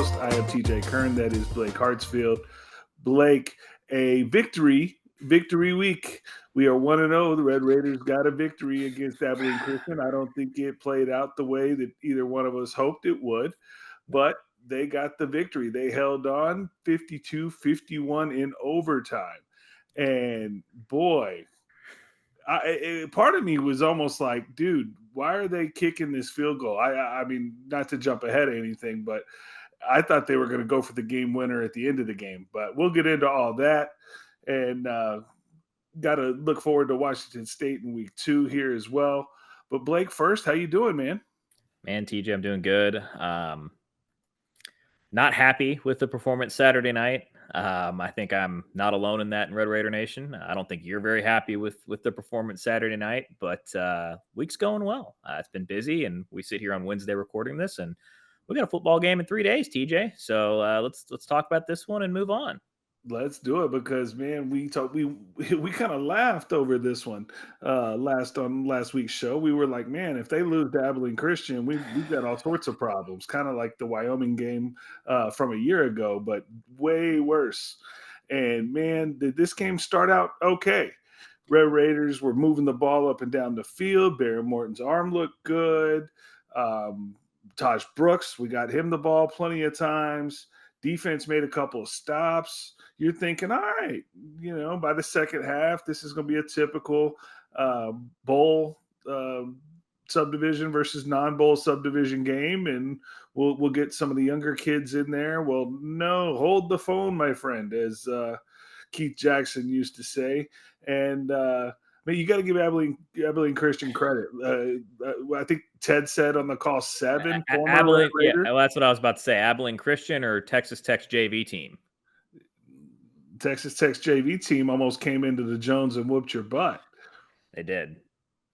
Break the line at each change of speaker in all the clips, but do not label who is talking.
host. I am TJ Kern. That is Blake Hartsfield. Blake, a victory week. We are 1-0. The Red Raiders got a victory against Abilene Christian. I don't think it played out the way that either one of us hoped it would, but they got the victory. They held on 52-51 in overtime. And boy, part of me was almost like, dude, why are they kicking this field goal? I mean, not to jump ahead of anything, but I thought they were going to go for the game winner at the end of the game. But we'll get into all that. And got to look forward to Washington State in week 2 here as well. But Blake, first, how you doing, man?
Man, TJ, I'm doing good. Not happy with the performance Saturday night. I think I'm not alone in that in Red Raider Nation. I don't think you're very happy with the performance Saturday night, but week's going well. It's been busy, and we sit here on Wednesday recording this, and we got a football game in 3 days, TJ. So let's talk about this one and move on.
Let's do it because, man, we kind of laughed over this one last week's show. We were like, man, if they lose to Abilene Christian, we've got all sorts of problems, kind of like the Wyoming game from a year ago, but way worse. And, man, did this game start out okay? Red Raiders were moving the ball up and down the field. Barry Morton's arm looked good. Taj Brooks, we got him the ball plenty of times. Defense made a couple of stops. You're thinking, all right, by the second half, this is going to be a typical bowl subdivision versus non-bowl subdivision game, and we'll get some of the younger kids in there. Well, no, hold the phone, my friend, as Keith Jackson used to say. And you got to give Abilene Christian credit. I think Ted said on the call 7 former
Abilene.
Red Raiders.
Yeah, that's what I was about to say. Abilene Christian or Texas Tech's JV team?
Texas Tech's JV team almost came into the Jones and whooped your butt.
They did.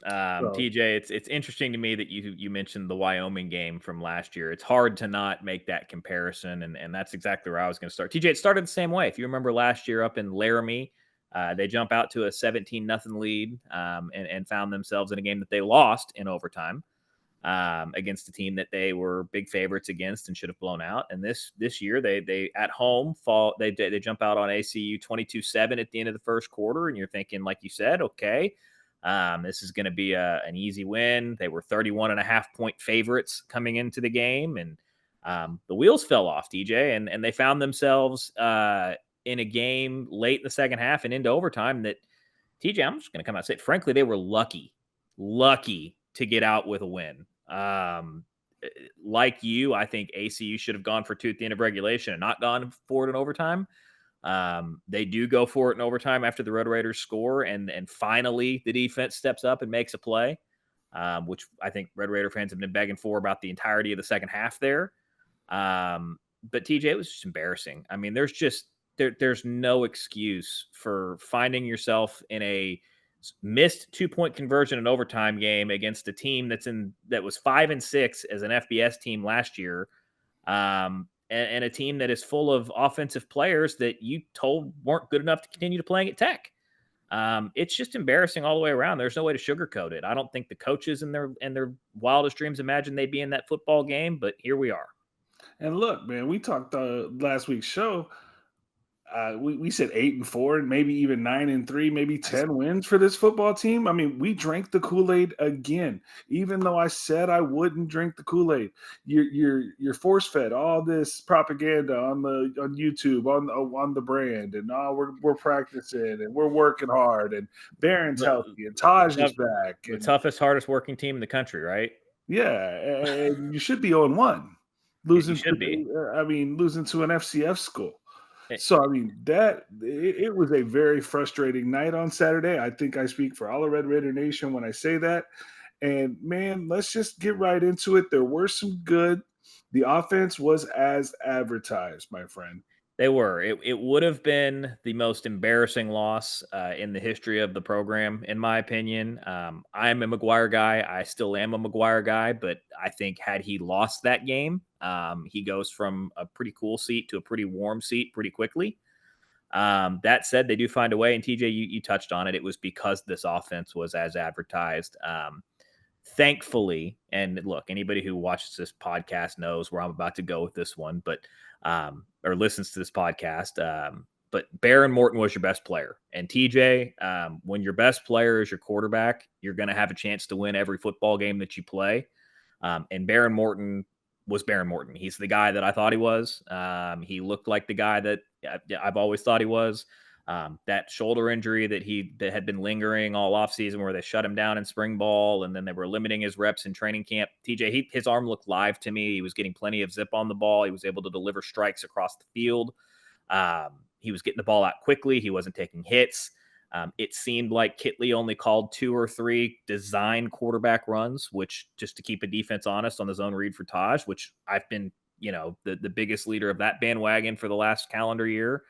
TJ, it's interesting to me that you mentioned the Wyoming game from last year. It's hard to not make that comparison, and that's exactly where I was going to start. TJ, it started the same way. If you remember last year up in Laramie, they jump out to a 17-0 lead and found themselves in a game that they lost in overtime against a team that they were big favorites against and should have blown out. And this year, they at home they jump out on ACU 22-7 at the end of the first quarter, and you're thinking, like you said, okay, this is going to be an easy win. They were 31.5-point favorites coming into the game, and the wheels fell off, DJ, and they found themselves in a game late in the second half and into overtime that, TJ, I'm just going to come out and say, frankly, they were lucky to get out with a win. Like you, I think ACU should have gone for 2 at the end of regulation and not gone for it in overtime. They do go for it in overtime after the Red Raiders score, and finally the defense steps up and makes a play, which I think Red Raider fans have been begging for about the entirety of the second half there. But TJ, it was just embarrassing. I mean, there's no excuse for finding yourself in a missed 2-point conversion in overtime game against a team that was 5-6 as an FBS team last year. And a team that is full of offensive players that you told weren't good enough to continue playing at Tech. It's just embarrassing all the way around. There's no way to sugarcoat it. I don't think the coaches in their wildest dreams imagined they'd be in that football game, but here we are.
And look, man, we talked last week's show. We said 8-4 and maybe even 9-3, maybe 10 wins for this football team. I mean, we drank the Kool-Aid again, even though I said I wouldn't drink the Kool-Aid. You're force-fed all this propaganda on YouTube, on the brand, and we're practicing and we're working hard, and Barron's healthy and Taj is back.
The toughest, hardest working team in the country, right?
Yeah, and you should be 0-1. Losing to an FCF school. So, I mean, it was a very frustrating night on Saturday. I think I speak for all of Red Raider Nation when I say that. And, man, let's just get right into it. There were some good. The offense was as advertised, my friend.
They were. It would have been the most embarrassing loss in the history of the program, in my opinion. I'm a McGuire guy. I still am a McGuire guy, but I think had he lost that game, he goes from a pretty cool seat to a pretty warm seat pretty quickly. That said, they do find a way. And TJ, you touched on it. It was because this offense was as advertised. thankfully, and look, anybody who watches this podcast knows where I'm about to go with this one, but or listens to this podcast. But Baron Morton was your best player. And TJ, when your best player is your quarterback, you're going to have a chance to win every football game that you play. And Baron Morton was Baron Morton. He's the guy that I thought he was. He looked like the guy that I've always thought he was. That shoulder injury that had been lingering all offseason, where they shut him down in spring ball and then they were limiting his reps in training camp. TJ, his arm looked live to me. He was getting plenty of zip on the ball. He was able to deliver strikes across the field. He was getting the ball out quickly. He wasn't taking hits. It seemed like Kitley only called 2 or 3 design quarterback runs, which just to keep a defense honest on the zone read for Taj, which I've been, the biggest leader of that bandwagon for the last calendar year.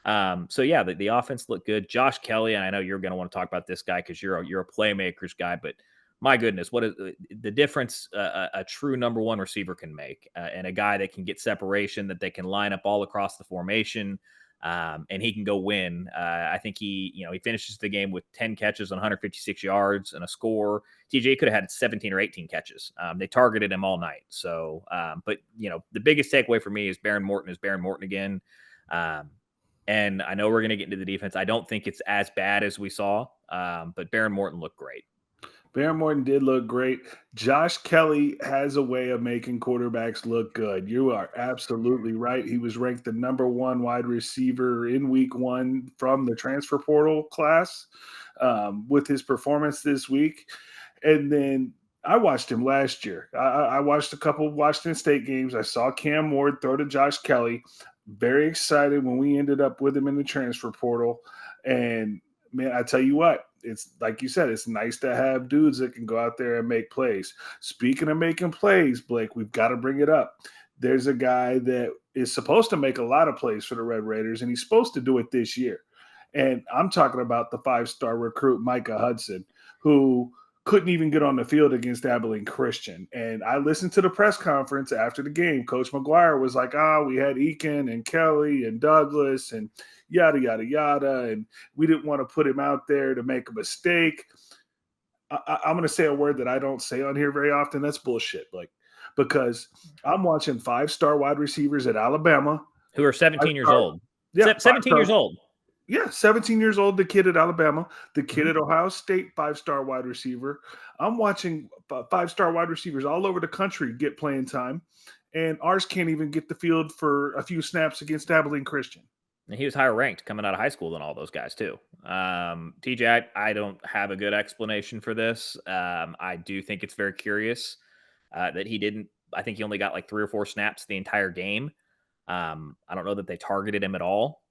So yeah, the offense looked good. Josh Kelly, and I know you're going to want to talk about this guy because you're a playmakers guy, but my goodness, what is the difference a true number one receiver can make, and a guy that can get separation, that they can line up all across the formation, and he can go win. I think he finishes the game with 10 catches on 156 yards and a score. TJ could have had 17 or 18 catches. They targeted him all night. So, but the biggest takeaway for me is Baron Morton again. And I know we're going to get into the defense. I don't think it's as bad as we saw, but Baron Morton looked great.
Baron Morton did look great. Josh Kelly has a way of making quarterbacks look good. You are absolutely right. He was ranked the number 1 wide receiver in week 1 from the transfer portal class with his performance this week. And then I watched him last year. I watched a couple of Washington State games. I saw Cam Ward throw to Josh Kelly. Very excited when we ended up with him in the transfer portal. And man, I tell you what, it's like you said, it's nice to have dudes that can go out there and make plays. Speaking of making plays, Blake, we've got to bring it up. There's a guy that is supposed to make a lot of plays for the Red Raiders, and he's supposed to do it this year. And I'm talking about the 5-star recruit, Micah Hudson, who couldn't even get on the field against Abilene Christian. And I listened to the press conference after the game. Coach McGuire was like, we had Eakin and Kelly and Douglas and yada, yada, yada. And we didn't want to put him out there to make a mistake. I'm going to say a word that I don't say on here very often. That's bullshit, Blake, because I'm watching 5-star wide receivers at Alabama.
Who are 17 years old.
Yeah,
17 years old.
Yeah, 17 years old, the kid at Alabama, the kid at Ohio State, 5-star wide receiver. I'm watching 5-star wide receivers all over the country get playing time, and ours can't even get the field for a few snaps against Abilene Christian.
And he was higher ranked coming out of high school than all those guys, too. TJ, I don't have a good explanation for this. I do think it's very curious that he didn't. I think he only got like 3 or 4 snaps the entire game. I don't know that they targeted him at all.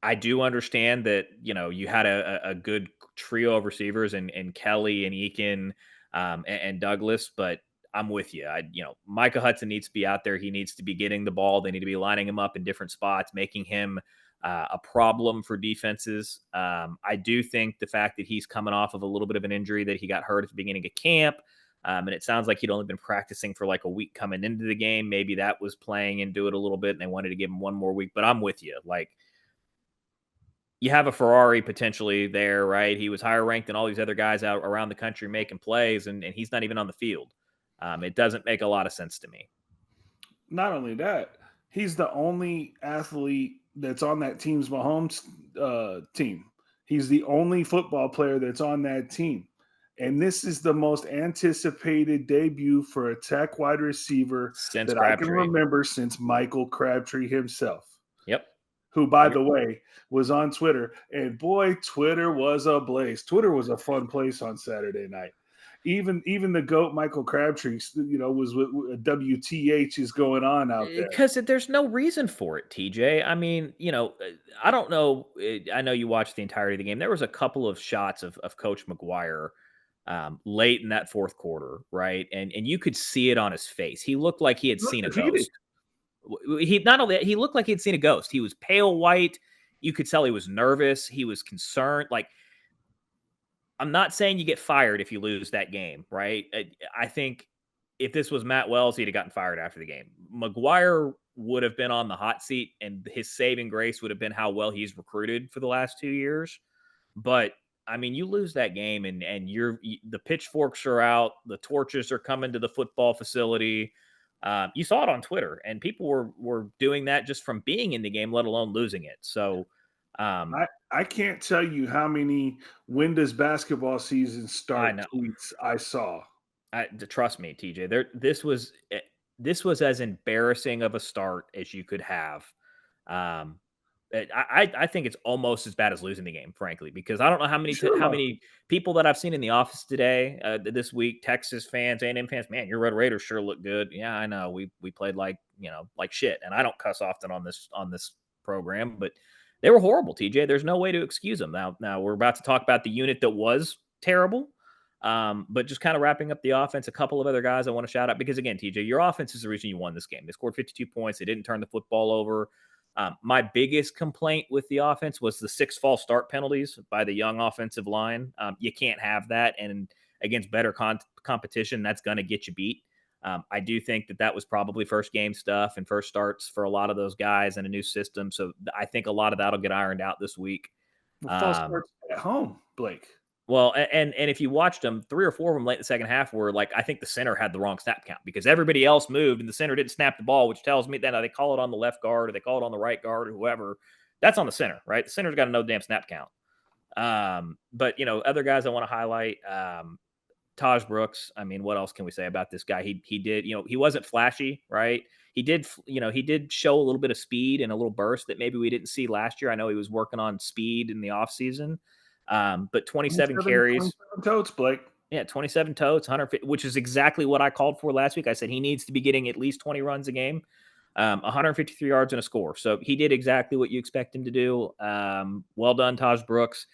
I do understand that, you had a good trio of receivers and Kelly and Eakin and Douglas, but I'm with you. Micah Hudson needs to be out there. He needs to be getting the ball. They need to be lining him up in different spots, making him a problem for defenses. I do think the fact that he's coming off of a little bit of an injury, that he got hurt at the beginning of camp, and it sounds like he'd only been practicing for like a week coming into the game. Maybe that was playing into it a little bit, and they wanted to give him one more week. But I'm with you. Like, you have a Ferrari potentially there, right? He was higher ranked than all these other guys out around the country making plays, and he's not even on the field. It doesn't make a lot of sense to me.
Not only that, he's the only athlete that's on that team's Mahomes team. He's the only football player that's on that team. And this is the most anticipated debut for a Tech wide receiver
Since
that
Crabtree.
I can remember since Michael Crabtree himself.
Yep.
Who, by the way, was on Twitter. And boy, Twitter was ablaze. Twitter was a fun place on Saturday night. Even the GOAT Michael Crabtree, was with WTH is going on out there.
Because there's no reason for it, TJ. I mean, I don't know. I know you watched the entirety of the game. There was a couple of shots of Coach McGuire late in that fourth quarter, right? And you could see it on his face. He looked like he had seen a ghost. He looked like he had seen a ghost. He was pale white. You could tell he was nervous. He was concerned. Like, I'm not saying you get fired if you lose that game, right? I think if this was Matt Wells, he'd have gotten fired after the game. McGuire would have been on the hot seat, and his saving grace would have been how well he's recruited for the last 2 years. But I mean, you lose that game and the pitchforks are out, the torches are coming to the football facility. You saw it on Twitter, and people were doing that just from being in the game, let alone losing it. So, um,
I can't tell you how many when does basketball season
I
start
know.
tweets I saw.
Trust me, TJ. This was as embarrassing of a start as you could have. Um, I think it's almost as bad as losing the game, frankly, because I don't know
Sure
how
about
many people that I've seen in the office today, this week, Texas fans, A&M fans. Man, your Red Raiders sure look good. Yeah, I know. We played like like shit, and I don't cuss often on this program, but they were horrible. TJ, there's no way to excuse them. Now we're about to talk about the unit that was terrible. But just kind of wrapping up the offense, a couple of other guys I want to shout out because again, TJ, your offense is the reason you won this game. They scored 52 points. They didn't turn the football over. My biggest complaint with the offense was the 6 false start penalties by the young offensive line. You can't have that, and against better competition, that's going to get you beat. I do think that was probably first game stuff and first starts for a lot of those guys in a new system. So I think a lot of that'll get ironed out this week.
the false
Um,
starts at home, Blake.
well, and if you watched them, 3 or 4 of them late in the second half were like, I think the center had the wrong snap count because everybody else moved and the center didn't snap the ball, which tells me that they call it on the left guard or they call it on the right guard or whoever. That's on the center, right? The center's got to know damn snap count. But other guys I want to highlight. Taj Brooks. I mean, what else can we say about this guy? He did, he wasn't flashy, right? He did show a little bit of speed and a little burst that maybe we didn't see last year. I know he was working on speed in the offseason. But 27 carries,
27 totes, Blake.
yeah, 27 totes, 150, which is exactly what I called for last week. I said he needs to be getting at least 20 runs a game, 153 yards and a score. So he did exactly what you expect him to do. Well done, Taj Brooks.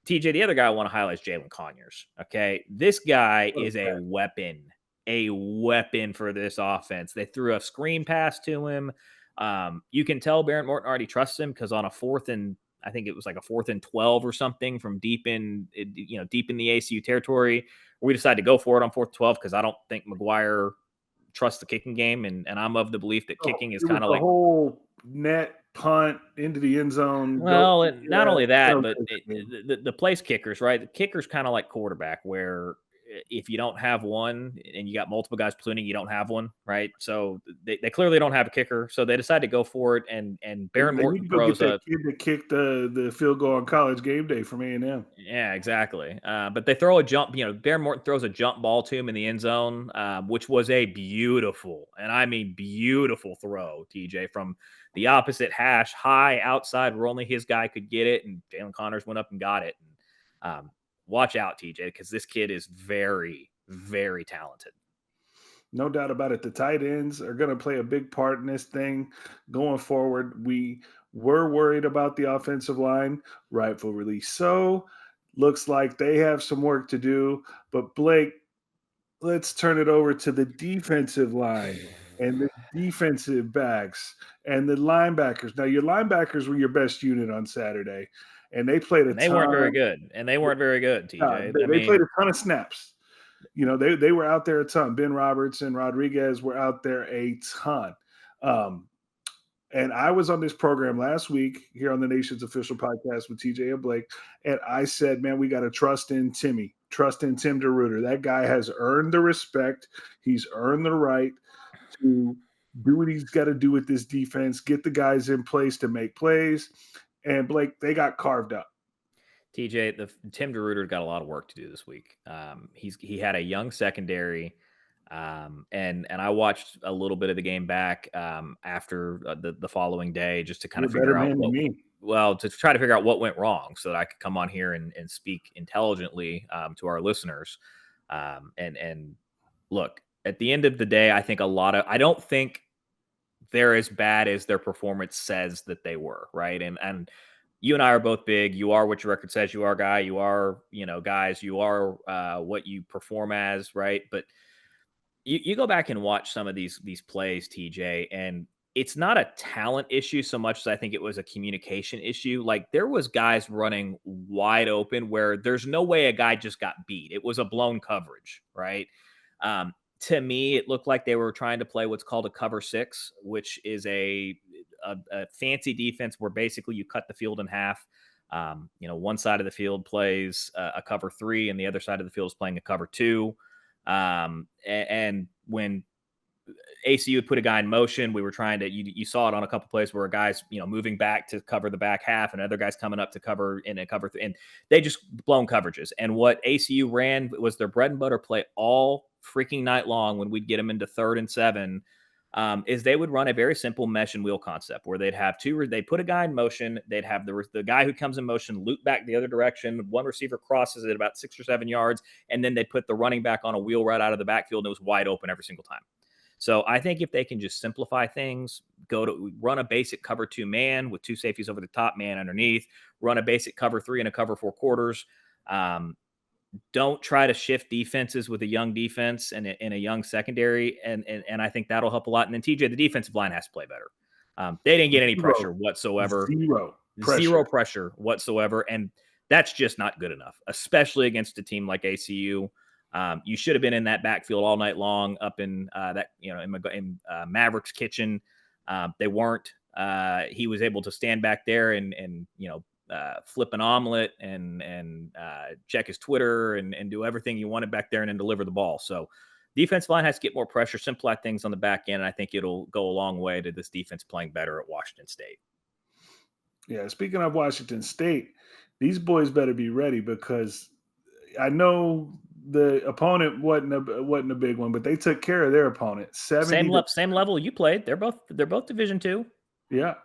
TJ, the other guy I want to highlight is Jalen Conyers. Okay. This guy is a weapon for this offense. They threw a screen pass to him. You can tell Barrett Morton already trusts him because on a I think it was like a 4th and 12 or something from deep in the ACU territory. We decided to go for it on 4th and 12 because I don't think McGuire trusts the kicking game. And I'm of the belief that
Oh,
kicking is
it was
kind of
the
like,
whole net punt into the end zone. Go,
well, not
yeah,
only that,
so
but
good, man.
the place kickers, right? The kicker's kind of like quarterback, where if you don't have one and you got multiple guys platoning, you don't have one, right? So they clearly don't have a kicker, so they decided to go for it. And Baron
They need
Morton
to go get
throws
that
a
kid that kicked the field goal on College game day from A&M.
Yeah, exactly. But they throw a jump. Baron Morton throws a jump ball to him in the end zone, which was a beautiful, and I mean beautiful throw, TJ, from the opposite hash, high outside where only his guy could get it, and Jalen Connors went up and got it. And, watch out, TJ, because this kid is very, very talented.
No doubt about it. The tight ends are going to play a big part in this thing going forward. We were worried about the offensive line, rightfully so. Looks like they have some work to do. But Blake, let's turn it over to the defensive line and the defensive backs and the linebackers. Now, your linebackers were your best unit on Saturday, and they played a
And they weren't
ton.
very good. And they weren't very good, TJ. I
They played
mean,
a ton of snaps. They were out there a ton. Ben Roberts and Rodriguez were out there a ton. Um, and I was on this program last week here on the Nation's official podcast with TJ and Blake, and I said, man, we got to trust in Timmy, trust in Tim DeRuiter. That guy has earned the respect. He's earned the right to do what he's got to do with this defense, get the guys in place to make plays. And Blake, they got carved up.
TJ, the Tim DeRuiter got a lot of work to do this week. He had a young secondary, and I watched a little bit of the game back after the following day just to kind
You're
of
a better
figure out
man than me.
to try to figure out what went wrong so that I could come on here and speak intelligently to our listeners. And look, at the end of the day, I don't think they're as bad as their performance says that they were, right? And you and I are both big. You are what your record says you are, guy. You are, guys, you are what you perform as, right? But you go back and watch some of these plays, TJ, and it's not a talent issue so much as I think it was a communication issue. Like there was guys running wide open where there's no way a guy just got beat. It was a blown coverage, right? To me, it looked like they were trying to play what's called a cover six, which is a fancy defense where basically you cut the field in half. One side of the field plays a cover 3 and the other side of the field is playing a cover 2. And when ACU put a guy in motion, we were trying to, you saw it on a couple plays where a guy's, moving back to cover the back half and other guys coming up to cover in a cover. And they just blown coverages. And what ACU ran was their bread and butter play all freaking night long when we'd get them into 3rd and 7. Is they would run a very simple mesh and wheel concept where they'd have they put a guy in motion, they'd have the guy who comes in motion loop back the other direction, one receiver crosses it about 6 or 7 yards, and then they put the running back on a wheel right out of the backfield and it was wide open every single time. So I think if they can just simplify things, run a basic cover 2 man with 2 safeties over the top, man underneath, run a basic cover 3 and a cover 4 quarters. Don't try to shift defenses with a young defense and a young secondary. And I think that'll help a lot. And then TJ, the defensive line has to play better. They didn't get any pressure whatsoever. Zero pressure whatsoever. And that's just not good enough, especially against a team like ACU. You should have been in that backfield all night long up in in Maverick's kitchen. They weren't. He was able to stand back there and flip an omelet and check his Twitter and do everything you wanted back there and then deliver the ball. So defensive line has to get more pressure, simplify things on the back end. And I think it'll go a long way to this defense playing better at Washington State.
Yeah, speaking of Washington State, these boys better be ready because I know the opponent wasn't a big one, but they took care of their opponent.
Same level you played. They're both Division II.
Yeah.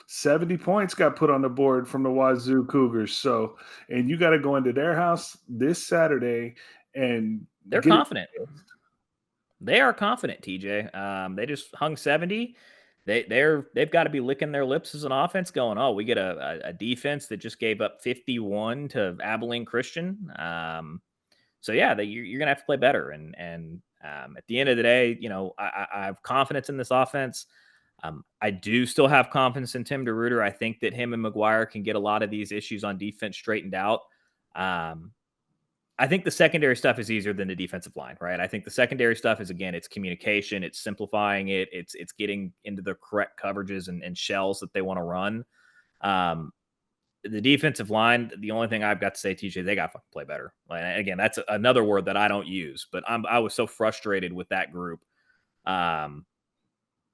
70 points got put on the board from the Wazoo Cougars. So, and you got to go into their house this Saturday and
they're confident. They are confident, TJ. They just hung 70. They've got to be licking their lips as an offense going, oh, we get a defense that just gave up 51 to Abilene Christian. So yeah, you're going to have to play better. And at the end of the day, I have confidence in this offense. I do still have confidence in Tim DeRuyter. I think that him and McGuire can get a lot of these issues on defense straightened out. I think the secondary stuff is easier than the defensive line, right? I think the secondary stuff is, again, it's communication, it's simplifying it, it's getting into the correct coverages and shells that they want to run. The defensive line, the only thing I've got to say, TJ, they got to fucking play better. Like, again, that's another word that I don't use, but I was so frustrated with that group.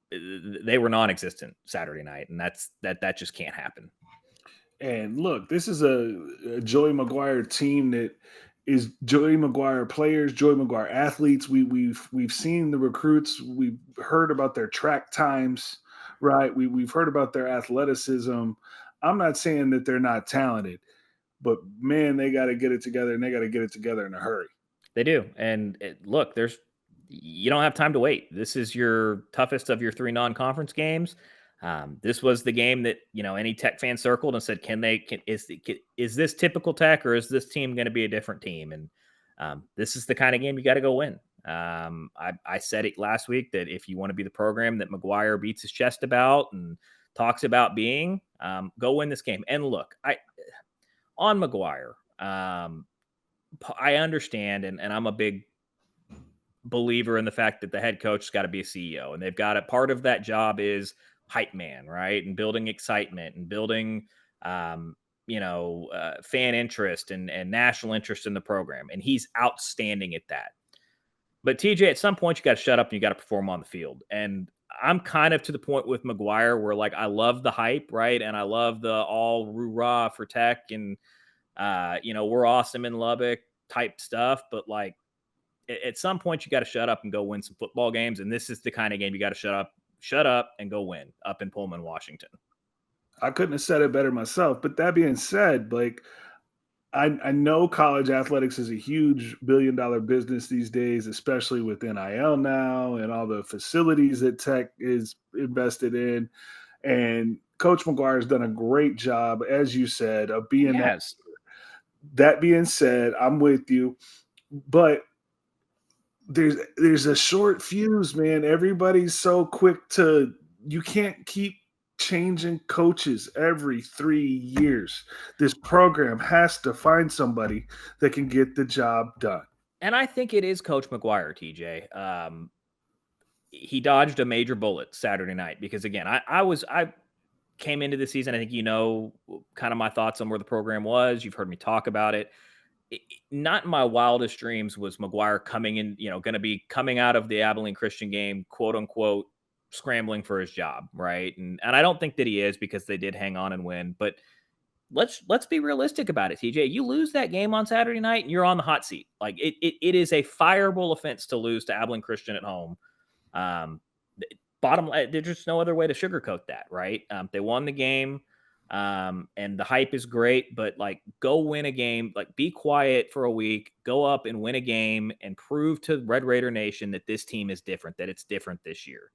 They were non-existent Saturday night, and that just can't happen.
And look, this is a Joey McGuire team that is Joey McGuire players, Joey McGuire athletes. We've seen the recruits. We've heard about their track times, right? We've heard about their athleticism. I'm not saying that they're not talented, but man, they got to get it together, and they got to get it together in a hurry.
They do. And look, you don't have time to wait. This is your toughest of your 3 non-conference games. This was the game that, any Tech fan circled and said, is this typical Tech or is this team going to be a different team? And this is the kind of game you got to go win. I said it last week that if you want to be the program that McGuire beats his chest about and talks about being, go win this game. And look, on McGuire, I understand, and I'm a big believer in the fact that the head coach has got to be a CEO, and they've got part of that job is hype man, right? And building excitement and building, fan interest and national interest in the program. And he's outstanding at that. But TJ, at some point you got to shut up and you got to perform on the field. And I'm kind of to the point with McGuire where, like, I love the hype, right? And I love the all rah for Tech and, we're awesome in Lubbock type stuff. But, like, at some point you got to shut up and go win some football games. And this is the kind of game you got to shut up and go win up in Pullman, Washington.
I couldn't have said it better myself. But that being said, like, I know college athletics is a huge billion-dollar business these days, especially with NIL now and all the facilities that Tech is invested in. And Coach McGuire has done a great job, as you said, of being that. That being said, I'm with you. But there's a short fuse, man. Everybody's so quick to – you can't keep changing coaches every 3 years. This program has to find somebody that can get the job done.
And I think it is Coach McGuire, TJ. He dodged a major bullet Saturday night because, again, I came into the season, I think kind of my thoughts on where the program was. You've heard me talk about it. Not in my wildest dreams was McGuire coming in, going to be coming out of the Abilene Christian game, quote unquote, scrambling for his job, right? And I don't think that he is, because they did hang on and win. But let's be realistic about it, TJ. You lose that game on Saturday night, and you're on the hot seat. Like it is a fireable offense to lose to Abilene Christian at home. Um, Bottom line, there's just no other way to sugarcoat that, right? They won the game, and the hype is great, but like, go win a game. Like, be quiet for a week, go up and win a game, and prove to Red Raider Nation that this team is different, that it's different this year.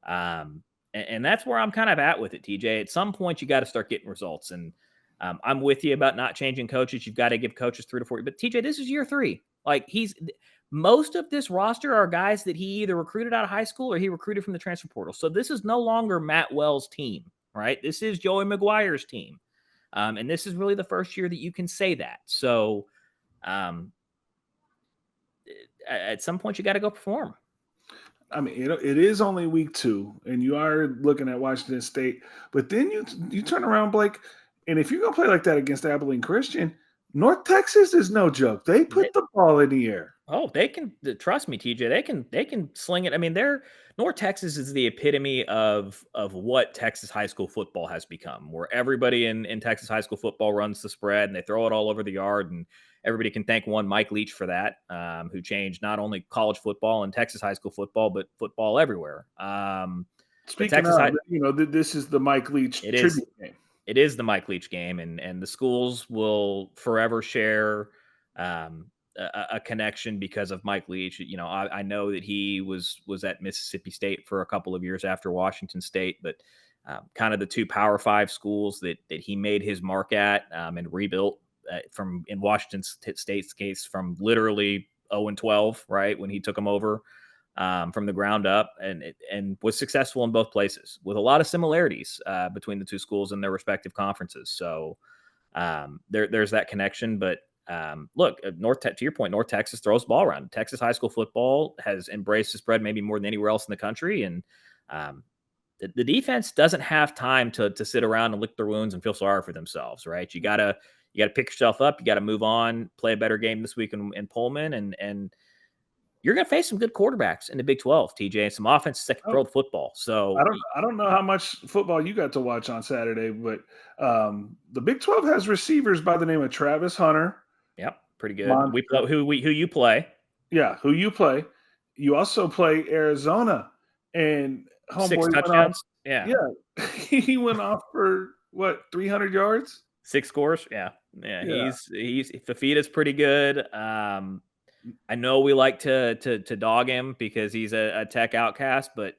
And that's where I'm kind of at with it, TJ. At some point, you got to start getting results. And I'm with you about not changing coaches. You've got to give coaches 3 to 4. But TJ, this is year 3. Like, most of this roster are guys that he either recruited out of high school or he recruited from the transfer portal. So this is no longer Matt Wells' team, right? This is Joey McGuire's team. And this is really the first year that you can say that. So at some point, you got to go perform.
I mean, it is only week 2, and you are looking at Washington State. But then you turn around, Blake, and if you're going to play like that against Abilene Christian, North Texas is no joke. They put the ball in the air.
Oh, they can, trust me, TJ. They can sling it. I mean, North Texas is the epitome of what Texas high school football has become, where everybody in Texas high school football runs the spread and they throw it all over the yard, and everybody can thank one Mike Leach for that, who changed not only college football and Texas high school football, but football everywhere.
Speaking of, this is the Mike Leach tribute game.
It is the Mike Leach game, and the schools will forever share a connection because of Mike Leach. I know that he was at Mississippi State for a couple of years after Washington State, but kind of the 2 Power 5 schools that he made his mark at, and rebuilt from, in Washington State's case, from literally 0-12, right, when he took them over from the ground up, and was successful in both places, with a lot of similarities between the 2 schools in their respective conferences. So there's that connection. But look, to your point, North Texas throws the ball around. Texas high school football has embraced the spread maybe more than anywhere else in the country. And the defense doesn't have time to sit around and lick their wounds and feel sorry for themselves, right? You gotta pick yourself up. You got to move on, play a better game this week in Pullman, and you're going to face some good quarterbacks in the Big 12, TJ, and some offenses that can throw the football. So
I don't know how much football you got to watch on Saturday, but the Big 12 has receivers by the name of Travis Hunter.
Yep, pretty good. Who you play?
Yeah, who you play. You also play Arizona, and homeboy
6 touchdowns. Yeah,
he went off for what, 300 yards,
6 scores. Yeah. He's Fafita's pretty good. I know we like to dog him because he's a tech outcast, but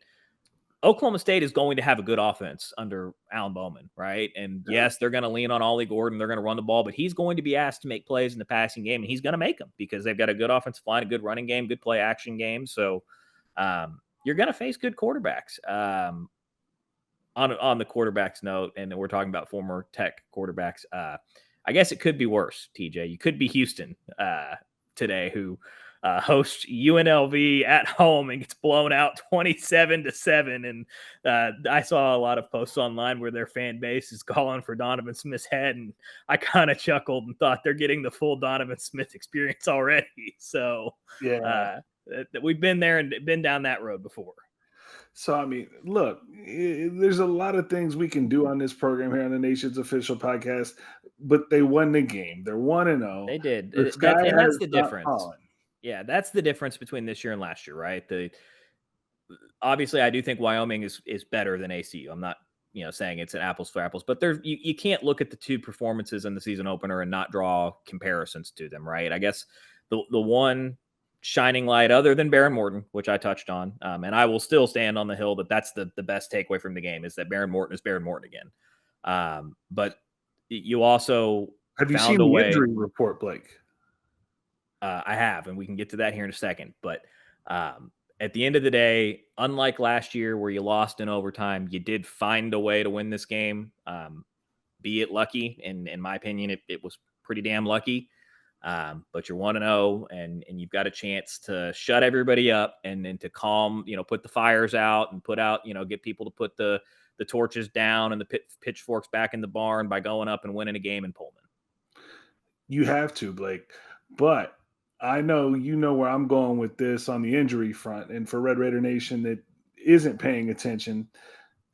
Oklahoma State is going to have a good offense under Alan Bowman, right? And yes, they're going to lean on Ollie Gordon. They're going to run the ball, but he's going to be asked to make plays in the passing game, and he's going to make them because they've got a good offensive line, a good running game, good play action game. So you're going to face good quarterbacks. On the quarterbacks note, and we're talking about former Tech quarterbacks, I guess it could be worse, TJ. You could be Houston today, who hosts UNLV at home and gets blown out 27-7. And I saw a lot of posts online where their fan base is calling for Donovan Smith's head, and I kind of chuckled and thought they're getting the full Donovan Smith experience already. So we've been there and been down that road before.
So, I mean, look, there's a lot of things we can do on this program here on the Nation's Official Podcast, but they won the game. They're 1-0.
They did. And that's the difference. Yeah, that's the difference between this year and last year, right? Obviously, I do think Wyoming is better than ACU. I'm not, saying it's an apples for apples, but you can't look at the 2 performances in the season opener and not draw comparisons to them, right? I guess the one shining light other than Baron Morton, which I touched on, and I will still stand on the hill that that's the best takeaway from the game, is that Baron Morton is Baron Morton again. But you also
have you seen the injury report, Blake?
I have, and we can get to that here in a second. But at the end of the day, unlike last year where you lost in overtime, you did find a way to win this game. Be it lucky, and in my opinion, it was pretty damn lucky. But you're 1-0, and you've got a chance to shut everybody up and to calm, put the fires out and put out, get people to put the the torches down and the pitchforks back in the barn by going up and winning a game in Pullman.
You have to, Blake. But I know you know where I'm going with this on the injury front. And for Red Raider Nation that isn't paying attention,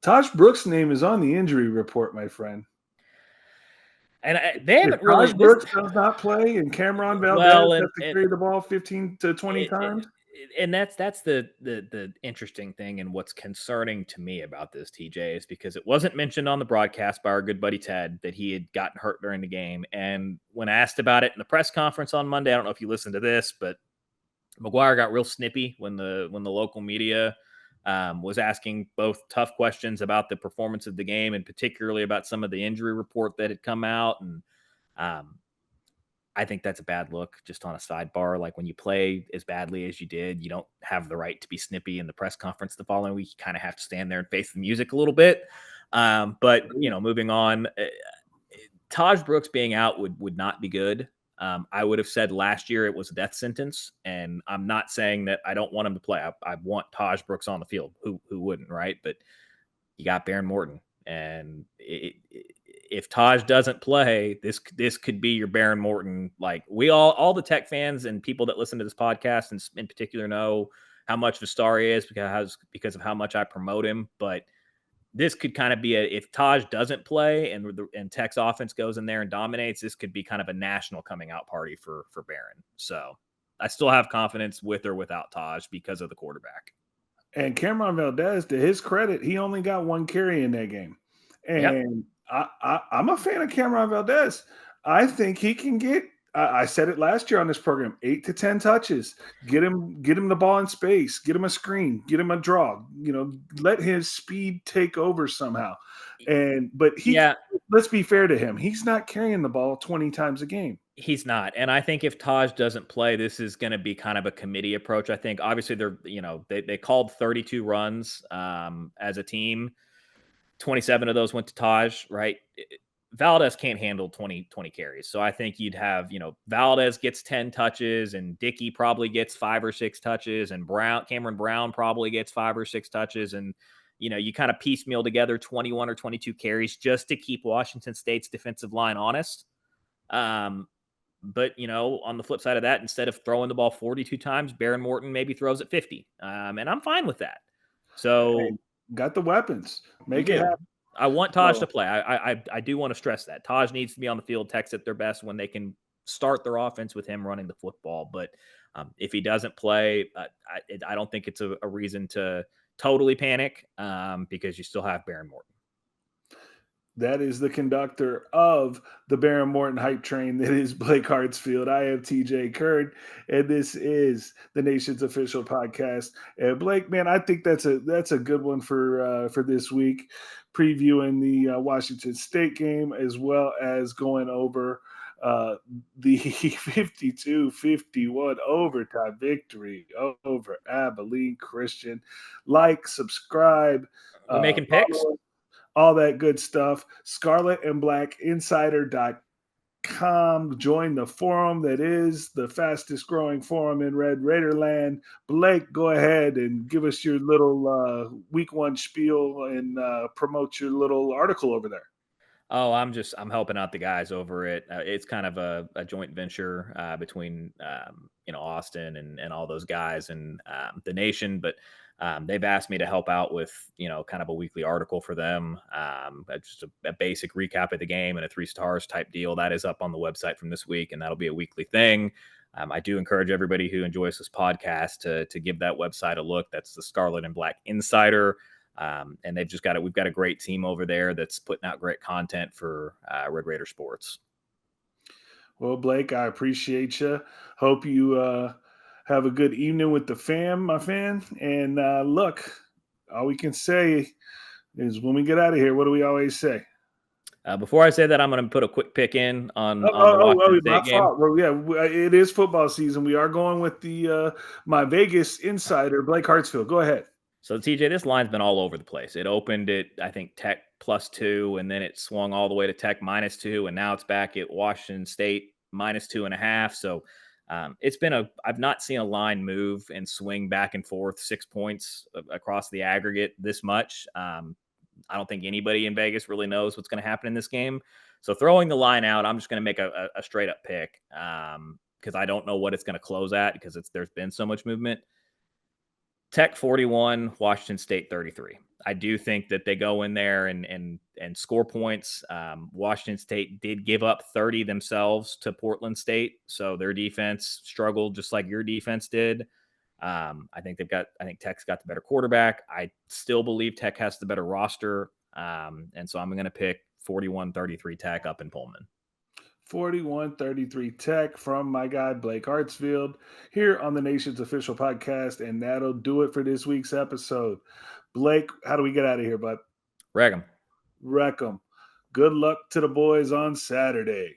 Taj Brooks' name is on the injury report, my friend.
And they
If
haven't really.
Taj Brooks does not play and Cameron Valdez
Well,
has to carry the ball 15 to 20 times.
And that's the interesting thing, and what's concerning to me about this, TJ, is because it wasn't mentioned on the broadcast by our good buddy Ted that he had gotten hurt during the game. And when asked about it in the press conference on Monday, I don't know if you listened to this, but McGuire got real snippy when the local media was asking both tough questions about the performance of the game and particularly about some of the injury report that had come out. And I think that's a bad look, just on a sidebar. Like, when you play as badly as you did, you don't have the right to be snippy in the press conference the following week. You kind of have to stand there and face the music a little bit. But, moving on, Taj Brooks being out would not be good. I would have said last year it was a death sentence, and I'm not saying that I don't want him to play. I want Taj Brooks on the field. Who wouldn't, right? But you got Baron Morton, and if Taj doesn't play, this could be your Baron Morton. Like, we all the Tech fans and people that listen to this podcast, and in particular, know how much of a star he is because of how much I promote him. But this could kind of be if Taj doesn't play and Tech's offense goes in there and dominates, this could be kind of a national coming out party for Baron. So I still have confidence with or without Taj because of the quarterback.
And Cameron Valdez, to his credit, he only got one carry in that game. And I'm a fan of Cameron Valdez. I think he can get, I said it last year on this program, 8 to 10 touches. Get him the ball in space, get him a screen, get him a draw, let his speed take over somehow. But let's be fair to him. He's not carrying the ball 20 times a game.
He's not. And I think if Taj doesn't play, this is going to be kind of a committee approach. I think obviously they called 32 runs as a team. 27 of those went to Taj, right? Valdez can't handle 20 carries. So I think you'd have, Valdez gets 10 touches, and Dickey probably gets 5 or 6 touches, and Cameron Brown probably gets 5 or 6 touches. And, you kind of piecemeal together 21 or 22 carries just to keep Washington State's defensive line honest. But, on the flip side of that, instead of throwing the ball 42 times, Baron Morton maybe throws it 50. And I'm fine with that. So
got the weapons. Make it happen.
I want Taj to play. I do want to stress that Taj needs to be on the field. Tech's at their best when they can start their offense with him running the football. But if he doesn't play, I don't think it's a reason to totally panic because you still have Baron Morton.
That is the conductor of the Baron Morton hype train that is Blake Hartsfield. I am TJ Kern, and this is the nation's official podcast. And Blake, man, I think that's a good one for this week, previewing the Washington State game as well as going over the 52-51 overtime victory over Abilene Christian. Like, subscribe.
We're making picks.
All that good stuff. ScarletandBlackInsider.com. Join the forum that is the fastest growing forum in Red Raider land. Blake, go ahead and give us your little week one spiel and promote your little article over there.
Oh, I'm helping out the guys over it. It's kind of a joint venture between Austin and all those guys and the nation, but they've asked me to help out with kind of a weekly article for them, just a basic recap of the game and a 3 stars type deal. That is up on the website from this week, and that'll be a weekly thing. I do encourage everybody who enjoys this podcast to give that website a look. That's the Scarlet and Black Insider. And they've just we've got a great team over there that's putting out great content for Red Raider sports.
Well, Blake, I appreciate you. Hope you have a good evening with the fam, my fan. And look, all we can say is when we get out of here, what do we always say?
Before I say that, I'm going to put a quick pick in on the Washington State game.
Well, yeah, it is football season. We are going with the my Vegas insider, Blake Hartsfield. Go ahead.
So, TJ, this line's been all over the place. It opened at, I think, Tech +2, and then it swung all the way to Tech -2, and now it's back at Washington State -2.5. So I've not seen a line move and swing back and forth 6 points across the aggregate this much. I don't think anybody in Vegas really knows what's going to happen in this game. So throwing the line out, I'm just going to make a straight up pick because I don't know what it's going to close at because there's been so much movement. Tech 41, Washington State 33. I do think that they go in there and score points. Washington State did give up 30 themselves to Portland State, so their defense struggled just like your defense did. I think Tech's got the better quarterback. I still believe Tech has the better roster, and so I'm going to pick 41-33 Tech up in Pullman.
41-33 Tech from my guy Blake Hartsfield here on the nation's official podcast, and that'll do it for this week's episode. Blake, how do we get out of here, bud?
Wreck 'em.
Wreck 'em. Good luck to the boys on Saturday.